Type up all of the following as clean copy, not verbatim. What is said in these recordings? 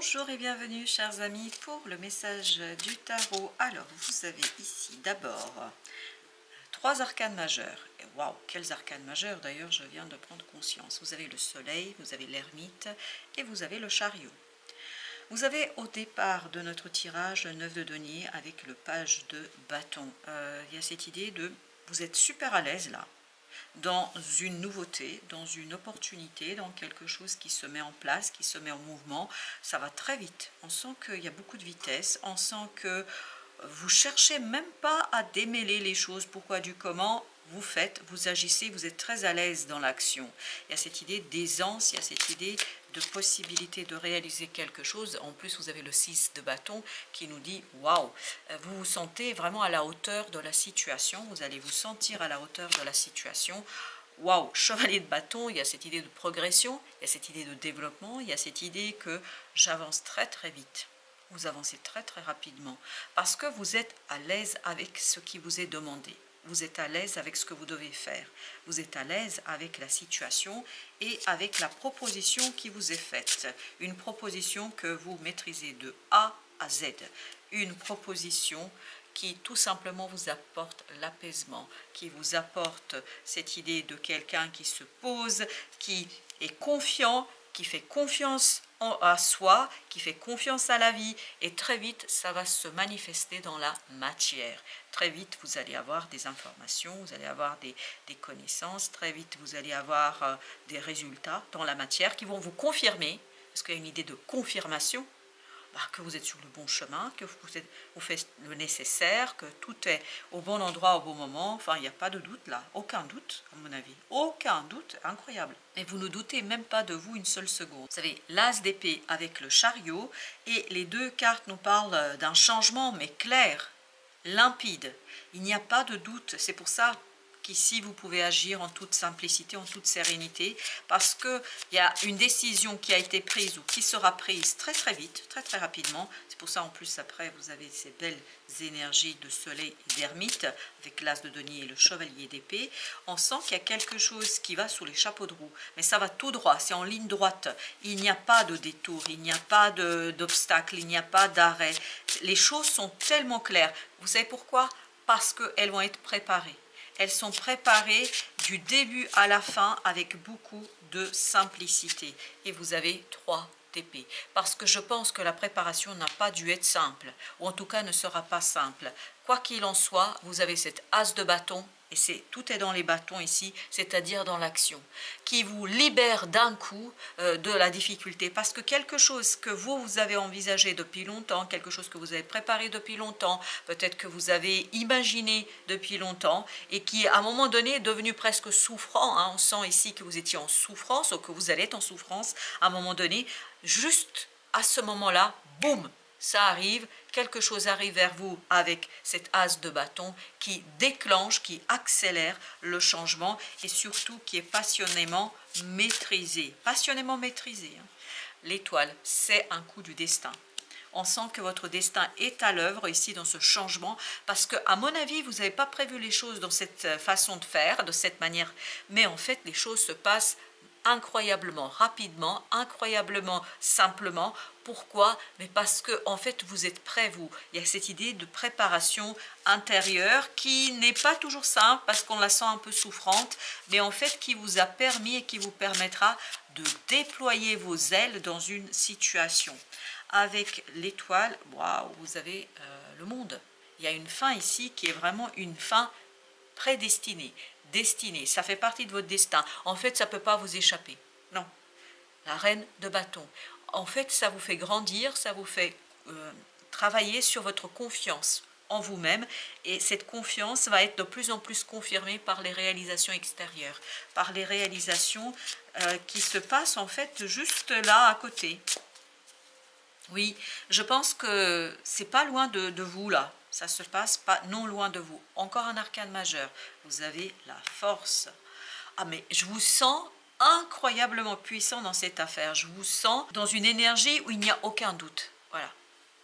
Bonjour et bienvenue chers amis pour le message du tarot. Alors vous avez ici d'abord trois arcanes majeurs. Et waouh, quels arcanes majeurs d'ailleurs, je viens de prendre conscience. Vous avez le soleil, vous avez l'ermite et vous avez le chariot. Vous avez au départ de notre tirage le 9 de denier avec le page de bâton. Il y a cette idée de vous êtes super à l'aise là, dans une nouveauté, dans une opportunité, dans quelque chose qui se met en place, qui se met en mouvement. Ça va très vite. On sent qu'il y a beaucoup de vitesse. On sent que vous cherchez même pas à démêler les choses, pourquoi du comment. Vous faites, vous agissez, vous êtes très à l'aise dans l'action. Il y a cette idée d'aisance, il y a cette idée de possibilité de réaliser quelque chose. En plus, vous avez le 6 de bâton qui nous dit « Waouh !» Vous vous sentez vraiment à la hauteur de la situation. Vous allez vous sentir à la hauteur de la situation. Waouh, chevalier de bâton, il y a cette idée de progression, il y a cette idée de développement, il y a cette idée que j'avance très très vite. Vous avancez très très rapidement parce que vous êtes à l'aise avec ce qui vous est demandé. Vous êtes à l'aise avec ce que vous devez faire. Vous êtes à l'aise avec la situation et avec la proposition qui vous est faite. Une proposition que vous maîtrisez de A à Z. Une proposition qui tout simplement vous apporte l'apaisement, qui vous apporte cette idée de quelqu'un qui se pose, qui est confiant, qui fait confiance à soi, qui fait confiance à la vie, et très vite ça va se manifester dans la matière. Très vite vous allez avoir des informations, vous allez avoir des connaissances, très vite vous allez avoir des résultats dans la matière qui vont vous confirmer, parce qu'il y a une idée de confirmation, que vous êtes sur le bon chemin, que vous faites le nécessaire, que tout est au bon endroit au bon moment. Enfin, il n'y a pas de doute là, aucun doute à mon avis, aucun doute, incroyable. Et vous ne doutez même pas de vous une seule seconde. Vous savez, l'as d'épée avec le chariot, et les deux cartes nous parlent d'un changement, mais clair, limpide. Il n'y a pas de doute, c'est pour ça qu'ici vous pouvez agir en toute simplicité, en toute sérénité, parce qu'il y a une décision qui a été prise ou qui sera prise très très vite, très très rapidement. C'est pour ça en plus après vous avez ces belles énergies de soleil et d'ermite avec l'as de denier et le chevalier d'épée. On sent qu'il y a quelque chose qui va sous les chapeaux de roue, mais ça va tout droit, c'est en ligne droite. Il n'y a pas de détour, il n'y a pas d'obstacle, il n'y a pas d'arrêt. Les choses sont tellement claires. Vous savez pourquoi? Parce qu'elles vont être préparées. Elles sont préparées du début à la fin avec beaucoup de simplicité. Et vous avez 3 d'épée. Parce que je pense que la préparation n'a pas dû être simple, ou en tout cas ne sera pas simple. Quoi qu'il en soit, vous avez cet as de bâton, et tout est dans les bâtons ici, c'est-à-dire dans l'action, qui vous libère d'un coup de la difficulté. Parce que quelque chose que vous avez envisagé depuis longtemps, quelque chose que vous avez préparé depuis longtemps, peut-être que vous avez imaginé depuis longtemps, et qui à un moment donné est devenu presque souffrant, hein. On sent ici que vous étiez en souffrance, ou que vous allez être en souffrance à un moment donné, juste à ce moment-là, boum, ça arrive, quelque chose arrive vers vous avec cet as de bâton qui déclenche, qui accélère le changement et surtout qui est passionnément maîtrisé. Passionnément maîtrisé. Hein. L'étoile, c'est un coup du destin. On sent que votre destin est à l'œuvre ici dans ce changement parce que, à mon avis, vous n'avez pas prévu les choses dans cette façon de faire, de cette manière, mais en fait, les choses se passent incroyablement rapidement, incroyablement simplement. Pourquoi? Mais parce que en fait vous êtes prêt, vous. Il y a cette idée de préparation intérieure qui n'est pas toujours simple parce qu'on la sent un peu souffrante, mais en fait qui vous a permis et qui vous permettra de déployer vos ailes dans une situation. Avec l'étoile, waouh, vous avez le monde. Il y a une fin ici qui est vraiment une fin prédestinée. Destinée, ça fait partie de votre destin. En fait, ça ne peut pas vous échapper. Non. La reine de bâton. En fait, ça vous fait grandir, ça vous fait travailler sur votre confiance en vous-même. Et cette confiance va être de plus en plus confirmée par les réalisations extérieures, par les réalisations qui se passent en fait juste là à côté. Oui, je pense que c'est pas loin de vous là. Ça se passe pas non loin de vous. Encore un arcane majeur. Vous avez la force. Ah mais je vous sens incroyablement puissant dans cette affaire. Je vous sens dans une énergie où il n'y a aucun doute. Voilà.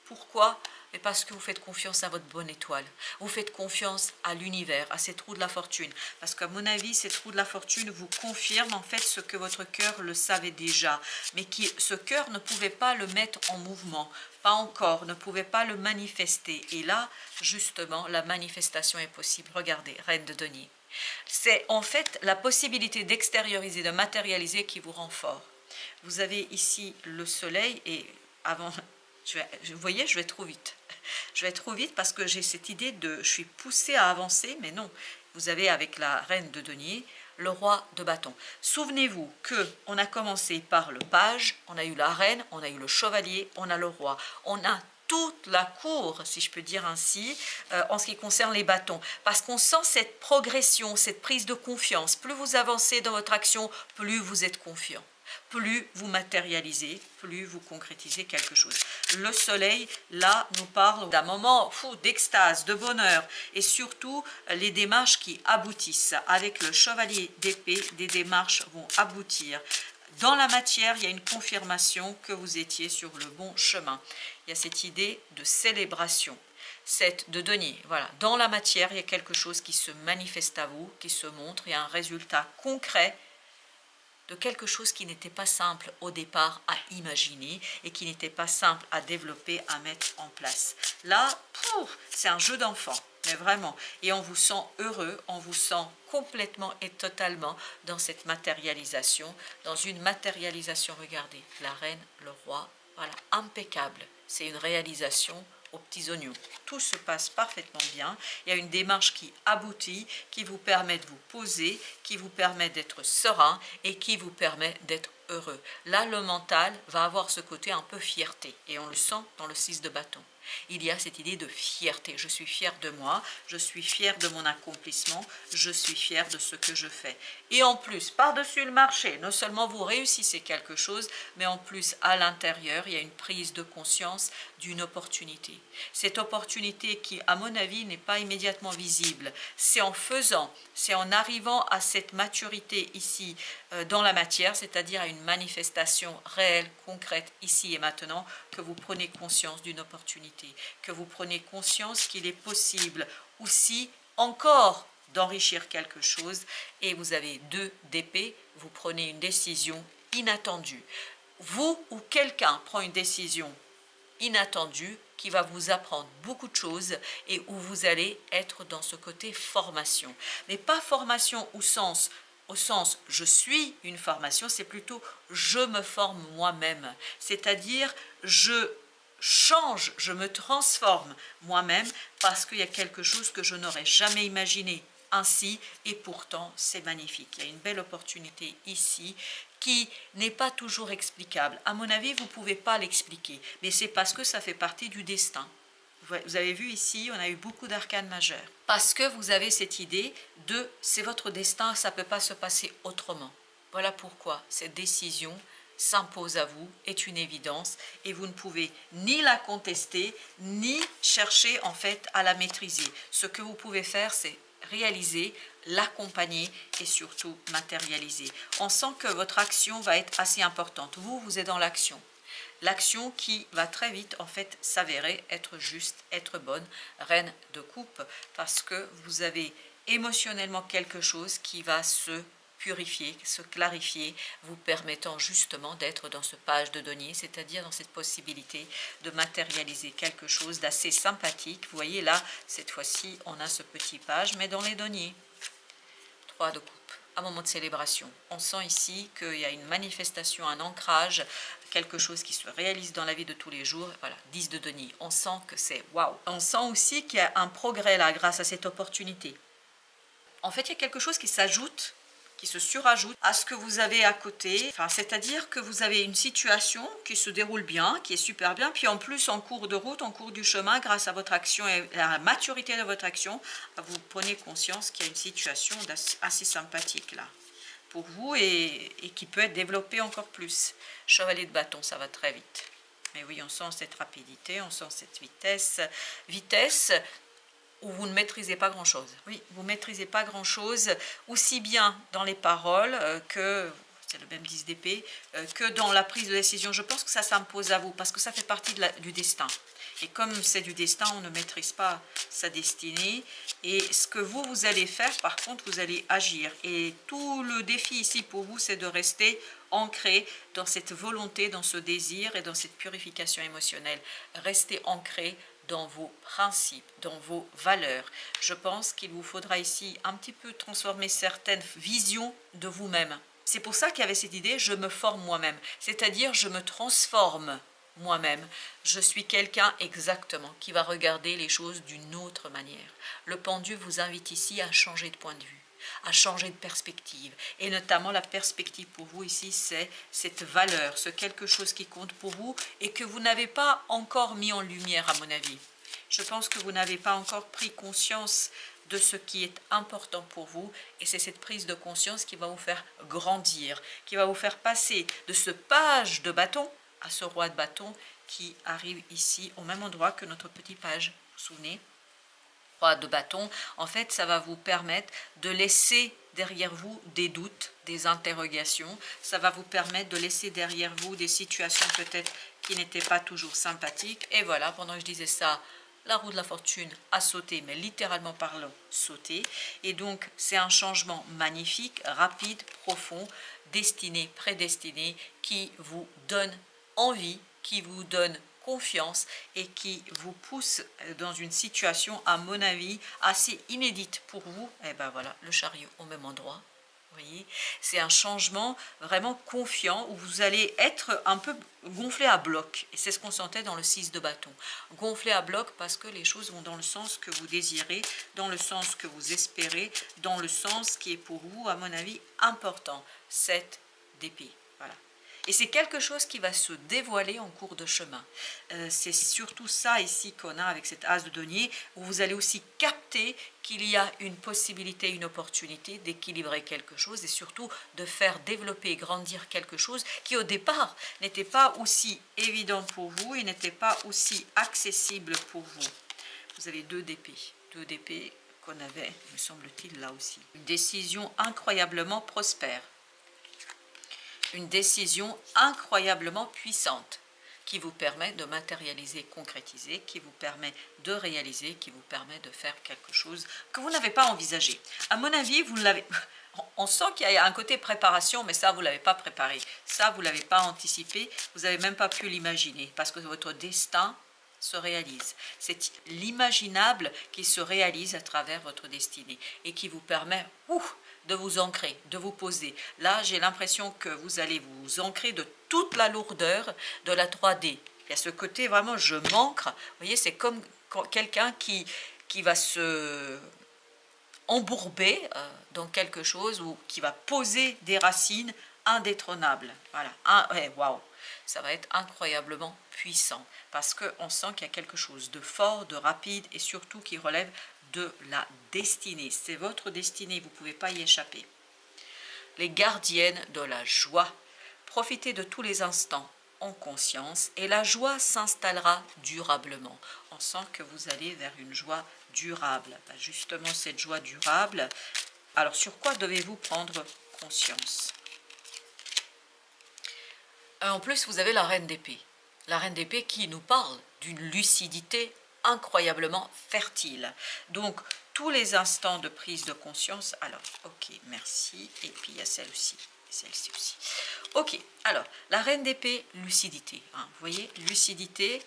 Pourquoi? Mais parce que vous faites confiance à votre bonne étoile. Vous faites confiance à l'univers, à ces trous de la fortune. Parce qu'à mon avis, ces trous de la fortune vous confirment en fait ce que votre cœur le savait déjà. Mais ce cœur ne pouvait pas le mettre en mouvement. Pas encore, ne pouvait pas le manifester. Et là, justement, la manifestation est possible. Regardez, Reine de denier. C'est en fait la possibilité d'extérioriser, de matérialiser qui vous rend fort. Vous avez ici le soleil et avant, vous voyez, je vais trop vite. Je vais trop vite parce que j'ai cette idée de, je suis poussée à avancer, mais non. Vous avez avec la reine de denier, le roi de bâton. Souvenez-vous que on a commencé par le page, on a eu la reine, on a eu le chevalier, on a le roi. On a toute la cour, si je peux dire ainsi, en ce qui concerne les bâtons. Parce qu'on sent cette progression, cette prise de confiance. Plus vous avancez dans votre action, plus vous êtes confiant. Plus vous matérialisez, plus vous concrétisez quelque chose. Le soleil, là, nous parle d'un moment d'extase, de bonheur, et surtout les démarches qui aboutissent. Avec le chevalier d'épée, des démarches vont aboutir. Dans la matière, il y a une confirmation que vous étiez sur le bon chemin. Il y a cette idée de célébration. De denier, voilà. Dans la matière, il y a quelque chose qui se manifeste à vous, qui se montre, il y a un résultat concret de quelque chose qui n'était pas simple au départ à imaginer et qui n'était pas simple à développer, à mettre en place. Là, c'est un jeu d'enfant, mais vraiment. Et on vous sent heureux, on vous sent complètement et totalement dans cette matérialisation, dans une matérialisation, regardez, la reine, le roi, voilà, impeccable. C'est une réalisation aux petits oignons. Tout se passe parfaitement bien. Il y a une démarche qui aboutit, qui vous permet de vous poser, qui vous permet d'être serein et qui vous permet d'être heureux. Là, le mental va avoir ce côté un peu fierté et on le sent dans le 6 de bâton. Il y a cette idée de fierté. Je suis fière de moi, je suis fière de mon accomplissement, je suis fière de ce que je fais. Et en plus, par-dessus le marché, non seulement vous réussissez quelque chose, mais en plus, à l'intérieur, il y a une prise de conscience d'une opportunité. Cette opportunité qui, à mon avis, n'est pas immédiatement visible. C'est en faisant, c'est en arrivant à cette maturité ici dans la matière, c'est-à-dire à une manifestation réelle, concrète, ici et maintenant, que vous prenez conscience d'une opportunité, que vous prenez conscience qu'il est possible aussi encore d'enrichir quelque chose et vous avez 2 d'épée, vous prenez une décision inattendue. Vous ou quelqu'un prend une décision inattendue qui va vous apprendre beaucoup de choses et où vous allez être dans ce côté formation. Mais pas formation au sens je suis une formation, c'est plutôt je me forme moi-même. C'est-à-dire je change, je me transforme moi-même parce qu'il y a quelque chose que je n'aurais jamais imaginé ainsi et pourtant c'est magnifique. Il y a une belle opportunité ici qui n'est pas toujours explicable. À mon avis, vous ne pouvez pas l'expliquer, mais c'est parce que ça fait partie du destin. Vous avez vu ici, on a eu beaucoup d'arcanes majeures. Parce que vous avez cette idée de c'est votre destin, ça ne peut pas se passer autrement. Voilà pourquoi cette décision s'impose à vous, est une évidence et vous ne pouvez ni la contester, ni chercher en fait à la maîtriser. Ce que vous pouvez faire, c'est réaliser, l'accompagner et surtout matérialiser. On sent que votre action va être assez importante. Vous êtes dans l'action. L'action qui va très vite en fait s'avérer être juste, être bonne, reine de coupe, parce que vous avez émotionnellement quelque chose qui va se purifier, se clarifier, vous permettant justement d'être dans ce page de denier, c'est-à-dire dans cette possibilité de matérialiser quelque chose d'assez sympathique. Vous voyez là, cette fois-ci, on a ce petit page, mais dans les deniers. 3 de coupe. Un moment de célébration. On sent ici qu'il y a une manifestation, un ancrage, quelque chose qui se réalise dans la vie de tous les jours. Voilà, 10 de denier. On sent que c'est waouh. On sent aussi qu'il y a un progrès là grâce à cette opportunité. En fait, il y a quelque chose qui s'ajoute, qui se surajoute à ce que vous avez à côté. Enfin, c'est-à-dire que vous avez une situation qui se déroule bien, qui est super bien, puis en plus en cours de route, en cours du chemin, grâce à votre action et à la maturité de votre action, vous prenez conscience qu'il y a une situation assez sympathique là pour vous et qui peut être développée encore plus. Chevalier de bâton, ça va très vite. Mais oui, on sent cette rapidité, on sent cette vitesse où vous ne maîtrisez pas grand-chose. Oui, vous ne maîtrisez pas grand-chose, aussi bien dans les paroles que c'est le même 10 d'épée, que dans la prise de décision. Je pense que ça s'impose à vous, parce que ça fait partie du destin. Et comme c'est du destin, on ne maîtrise pas sa destinée. Et ce que vous allez faire, par contre, vous allez agir. Et tout le défi ici pour vous, c'est de rester ancré dans cette volonté, dans ce désir et dans cette purification émotionnelle. Restez ancré dans vos principes, dans vos valeurs. Je pense qu'il vous faudra ici un petit peu transformer certaines visions de vous-même. C'est pour ça qu'il y avait cette idée, je me forme moi-même, c'est-à-dire je me transforme moi-même. Je suis quelqu'un exactement qui va regarder les choses d'une autre manière. Le pendu vous invite ici à changer de point de vue, à changer de perspective. Et notamment la perspective pour vous ici, c'est cette valeur, ce quelque chose qui compte pour vous et que vous n'avez pas encore mis en lumière à mon avis. Je pense que vous n'avez pas encore pris conscience de ce qui est important pour vous et c'est cette prise de conscience qui va vous faire grandir, qui va vous faire passer de ce page de bâton à ce roi de bâton qui arrive ici au même endroit que notre petit page, vous vous souvenez? Roi de bâton, en fait ça va vous permettre de laisser derrière vous des doutes, des interrogations, ça va vous permettre de laisser derrière vous des situations peut-être qui n'étaient pas toujours sympathiques. Et voilà, pendant que je disais ça, la roue de la fortune a sauté, mais littéralement parlant, sauté. Et donc, c'est un changement magnifique, rapide, profond, destiné, prédestiné, qui vous donne envie, qui vous donne confiance et qui vous pousse dans une situation, à mon avis, assez inédite pour vous. Et ben voilà, le chariot au même endroit. Vous voyez, c'est un changement vraiment confiant où vous allez être un peu gonflé à bloc. Et c'est ce qu'on sentait dans le 6 de bâton. Gonflé à bloc parce que les choses vont dans le sens que vous désirez, dans le sens que vous espérez, dans le sens qui est pour vous, à mon avis, important. 7 d'épée. Voilà. Et c'est quelque chose qui va se dévoiler en cours de chemin. C'est surtout ça ici qu'on a avec cet as de denier, où vous allez aussi capter qu'il y a une possibilité, une opportunité d'équilibrer quelque chose et surtout de faire développer et grandir quelque chose qui au départ n'était pas aussi évident pour vous et n'était pas aussi accessible pour vous. Vous avez 2 d'épée qu'on avait, me semble-t-il, là aussi. Une décision incroyablement prospère. Une décision incroyablement puissante qui vous permet de matérialiser, concrétiser, qui vous permet de réaliser, qui vous permet de faire quelque chose que vous n'avez pas envisagé. À mon avis, vous l'avez... On sent qu'il y a un côté préparation, mais ça, vous ne l'avez pas préparé. Ça, vous ne l'avez pas anticipé, vous n'avez même pas pu l'imaginer, parce que votre destin se réalise. C'est l'imaginable qui se réalise à travers votre destinée et qui vous permet... de vous ancrer, de vous poser. Là, j'ai l'impression que vous allez vous ancrer de toute la lourdeur de la 3D. Il y a ce côté vraiment, je m'ancre. Vous voyez, c'est comme quelqu'un qui va se embourber dans quelque chose ou qui va poser des racines indétrônables. Voilà. Waouh, ça va être incroyablement puissant parce qu'on sent qu'il y a quelque chose de fort, de rapide et surtout qui relève de la destinée. C'est votre destinée, vous ne pouvez pas y échapper. Les gardiennes de la joie. Profitez de tous les instants en conscience et la joie s'installera durablement. On sent que vous allez vers une joie durable. Justement, cette joie durable, alors sur quoi devez-vous prendre conscience? En plus, vous avez la reine d'épée. La reine d'épée qui nous parle d'une lucidité incroyablement fertile. Donc, tous les instants de prise de conscience. Alors, ok, merci. Et puis, il y a celle-ci. Celle-ci aussi. Ok, alors, la reine d'épée, lucidité. Hein, vous voyez, lucidité,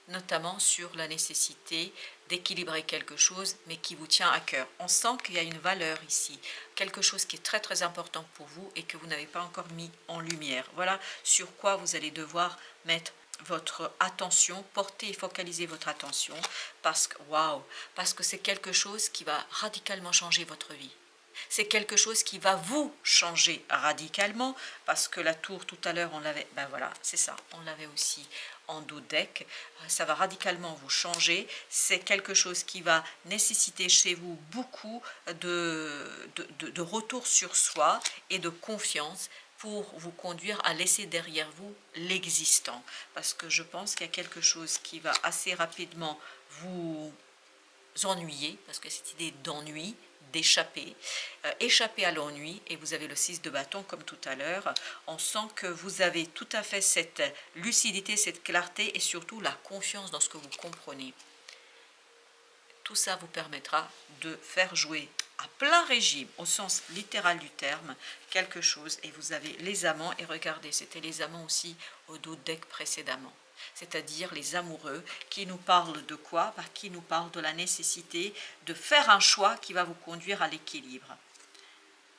notamment sur la nécessité d'équilibrer quelque chose, mais qui vous tient à cœur. On sent qu'il y a une valeur ici, quelque chose qui est très très important pour vous et que vous n'avez pas encore mis en lumière. Voilà sur quoi vous allez devoir mettre votre attention, porter et focaliser votre attention, parce que, waouh, parce que c'est quelque chose qui va radicalement changer votre vie. C'est quelque chose qui va vous changer radicalement, parce que la tour tout à l'heure on l'avait, ben voilà, c'est ça, on l'avait aussi en do-deck, ça va radicalement vous changer, c'est quelque chose qui va nécessiter chez vous beaucoup de retour sur soi et de confiance, pour vous conduire à laisser derrière vous l'existant. Parce que je pense qu'il y a quelque chose qui va assez rapidement vous ennuyer, parce que cette idée d'ennui, d'échapper, échapper à l'ennui, et vous avez le 6 de bâton comme tout à l'heure. On sent que vous avez tout à fait cette lucidité, cette clarté et surtout la confiance dans ce que vous comprenez. Tout ça vous permettra de faire jouer à plein régime, au sens littéral du terme, quelque chose, et vous avez les amants, et regardez, c'était les amants aussi au dos deck précédemment. C'est-à-dire les amoureux qui nous parlent de quoi? Qui nous parlent de la nécessité de faire un choix qui va vous conduire à l'équilibre.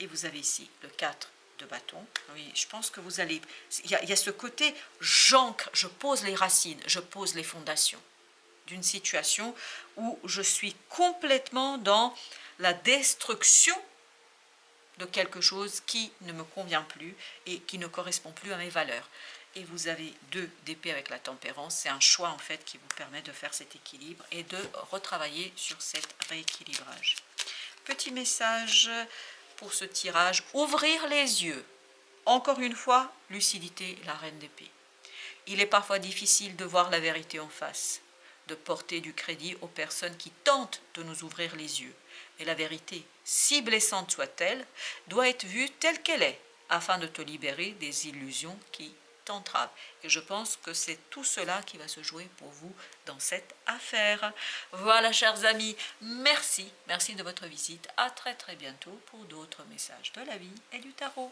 Et vous avez ici le 4 de bâton. Oui, je pense que vous allez... Il y a ce côté, j'ancre, je pose les racines, je pose les fondations d'une situation où je suis complètement dans la destruction de quelque chose qui ne me convient plus et qui ne correspond plus à mes valeurs. Et vous avez 2 d'épée avec la tempérance. C'est un choix en fait qui vous permet de faire cet équilibre et de retravailler sur cet rééquilibrage. Petit message pour ce tirage, ouvrir les yeux. Encore une fois, lucidité, la reine d'épée. Il est parfois difficile de voir la vérité en face, de porter du crédit aux personnes qui tentent de nous ouvrir les yeux. Mais la vérité, si blessante soit-elle, doit être vue telle qu'elle est, afin de te libérer des illusions qui t'entravent. Et je pense que c'est tout cela qui va se jouer pour vous dans cette affaire. Voilà, chers amis, merci de votre visite. À très bientôt pour d'autres messages de la vie et du tarot.